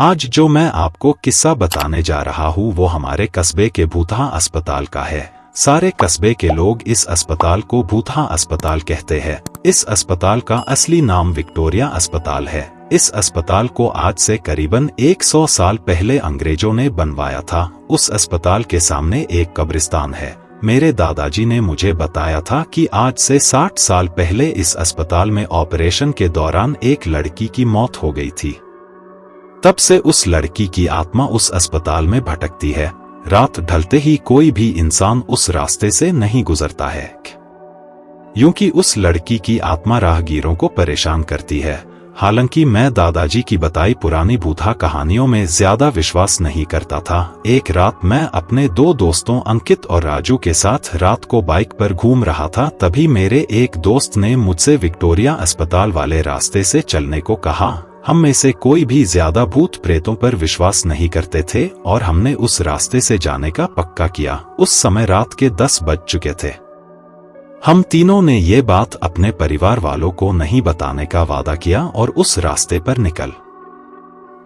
आज जो मैं आपको किस्सा बताने जा रहा हूँ वो हमारे कस्बे के भूतहा अस्पताल का है। सारे कस्बे के लोग इस अस्पताल को भूतहा अस्पताल कहते हैं। इस अस्पताल का असली नाम विक्टोरिया अस्पताल है। इस अस्पताल को आज से करीबन 100 साल पहले अंग्रेजों ने बनवाया था। उस अस्पताल के सामने एक कब्रिस्तान है। मेरे दादाजी ने मुझे बताया था कि आज से 60 साल पहले इस अस्पताल में ऑपरेशन के दौरान एक लड़की की मौत हो गई थी। तब से उस लड़की की आत्मा उस अस्पताल में भटकती है। रात ढलते ही कोई भी इंसान उस रास्ते से नहीं गुजरता है, यूं कि उस लड़की की आत्मा राहगीरों को परेशान करती है। हालांकि मैं दादाजी की बताई पुरानी भूतहा कहानियों में ज्यादा विश्वास नहीं करता था। एक रात मैं अपने 2 दोस्तों अंकित और राजू के साथ रात को बाइक पर घूम रहा था। तभी मेरे एक दोस्त ने मुझसे विक्टोरिया अस्पताल वाले रास्ते से चलने को कहा। हम में से कोई भी ज्यादा भूत प्रेतों पर विश्वास नहीं करते थे और हमने उस रास्ते से जाने का पक्का किया। उस समय रात के 10 बज चुके थे। हम तीनों ने ये बात अपने परिवार वालों को नहीं बताने का वादा किया और उस रास्ते पर निकल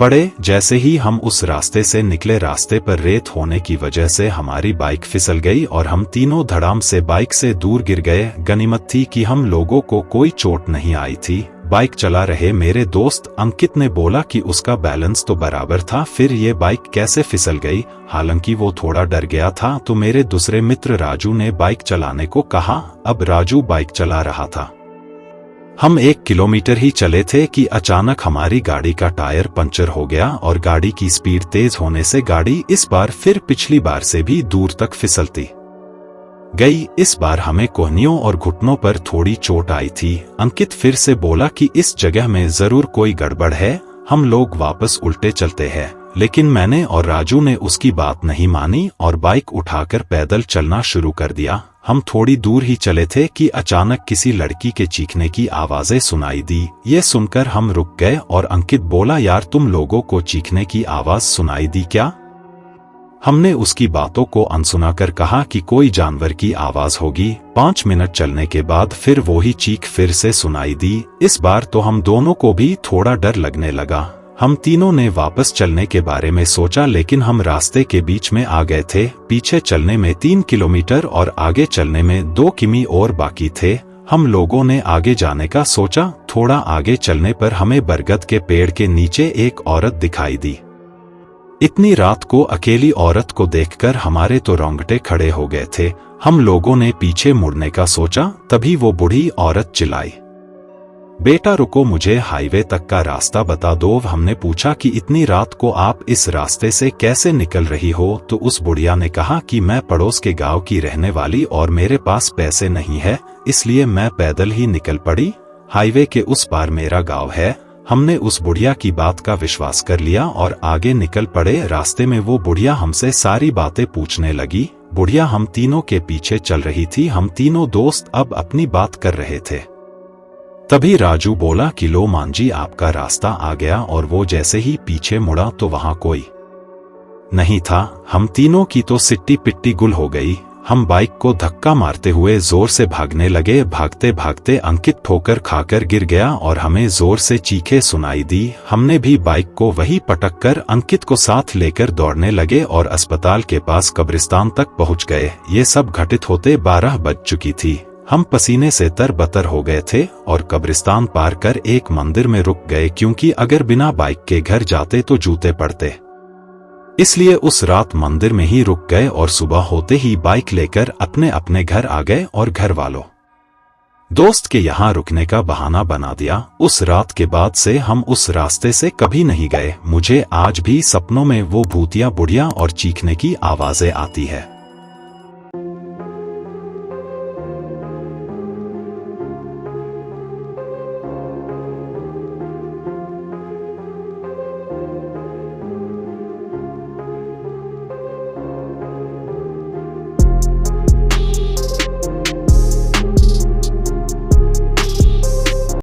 पड़े। जैसे ही हम उस रास्ते से निकले, रास्ते पर रेत होने की वजह से हमारी बाइक फिसल गई और हम तीनों धड़ाम से बाइक से दूर गिर गए। गनीमत थी कि हम लोगों को कोई चोट नहीं आई थी। बाइक चला रहे मेरे दोस्त अंकित ने बोला कि उसका बैलेंस तो बराबर था, फिर ये बाइक कैसे फिसल गई। हालांकि वो थोड़ा डर गया था तो मेरे दूसरे मित्र राजू ने बाइक चलाने को कहा। अब राजू बाइक चला रहा था। हम 1 किलोमीटर ही चले थे कि अचानक हमारी गाड़ी का टायर पंचर हो गया और गाड़ी की स्पीड तेज होने से गाड़ी इस बार फिर पिछली बार से भी दूर तक फिसलती गई। इस बार हमें कोहनियों और घुटनों पर थोड़ी चोट आई थी। अंकित फिर से बोला कि इस जगह में जरूर कोई गड़बड़ है, हम लोग वापस उल्टे चलते हैं। लेकिन मैंने और राजू ने उसकी बात नहीं मानी और बाइक उठाकर पैदल चलना शुरू कर दिया। हम थोड़ी दूर ही चले थे कि अचानक किसी लड़की के चीखने की आवाजें सुनाई दी। ये सुनकर हम रुक गए और अंकित बोला, यार तुम लोगों को चीखने की आवाज सुनाई दी क्या? हमने उसकी बातों को अनसुना कर कहा कि कोई जानवर की आवाज होगी। 5 मिनट चलने के बाद फिर वही चीख फिर से सुनाई दी। इस बार तो हम दोनों को भी थोड़ा डर लगने लगा। हम तीनों ने वापस चलने के बारे में सोचा, लेकिन हम रास्ते के बीच में आ गए थे। पीछे चलने में 3 किलोमीटर और आगे चलने में 2 किमी और बाकी थे। हम लोगों ने आगे जाने का सोचा। थोड़ा आगे चलने पर हमें बरगद के पेड़ के नीचे एक औरत दिखाई दी। इतनी रात को अकेली औरत को देखकर हमारे तो रोंगटे खड़े हो गए थे। हम लोगों ने पीछे मुड़ने का सोचा, तभी वो बूढ़ी औरत चिल्लाई, बेटा रुको, मुझे हाईवे तक का रास्ता बता दो। हमने पूछा कि इतनी रात को आप इस रास्ते से कैसे निकल रही हो? तो उस बुढ़िया ने कहा कि मैं पड़ोस के गांव की रहने वाली और मेरे पास पैसे नहीं है, इसलिए मैं पैदल ही निकल पड़ी। हाईवे के उस पार मेरा गांव है। हमने उस बुढ़िया की बात का विश्वास कर लिया और आगे निकल पड़े। रास्ते में वो बुढ़िया हमसे सारी बातें पूछने लगी। बुढ़िया हम तीनों के पीछे चल रही थी। हम तीनों दोस्त अब अपनी बात कर रहे थे। तभी राजू बोला कि लो मांझी, आपका रास्ता आ गया। और वो जैसे ही पीछे मुड़ा तो वहां कोई नहीं था। हम तीनों की तो सिट्टी पिट्टी गुल हो गई। हम बाइक को धक्का मारते हुए जोर से भागने लगे। भागते भागते अंकित ठोकर खाकर गिर गया और हमें जोर से चीखें सुनाई दी। हमने भी बाइक को वही पटक कर अंकित को साथ लेकर दौड़ने लगे और अस्पताल के पास कब्रिस्तान तक पहुंच गए। ये सब घटित होते 12 बज चुकी थी। हम पसीने से तरबतर हो गए थे और कब्रिस्तान पार कर एक मंदिर में रुक गए, क्योंकि अगर बिना बाइक के घर जाते तो जूते पड़ते। इसलिए उस रात मंदिर में ही रुक गए और सुबह होते ही बाइक लेकर अपने अपने घर आ गए और घर वालों दोस्त के यहाँ रुकने का बहाना बना दिया। उस रात के बाद से हम उस रास्ते से कभी नहीं गए। मुझे आज भी सपनों में वो भूतिया बुढ़िया और चीखने की आवाजें आती है।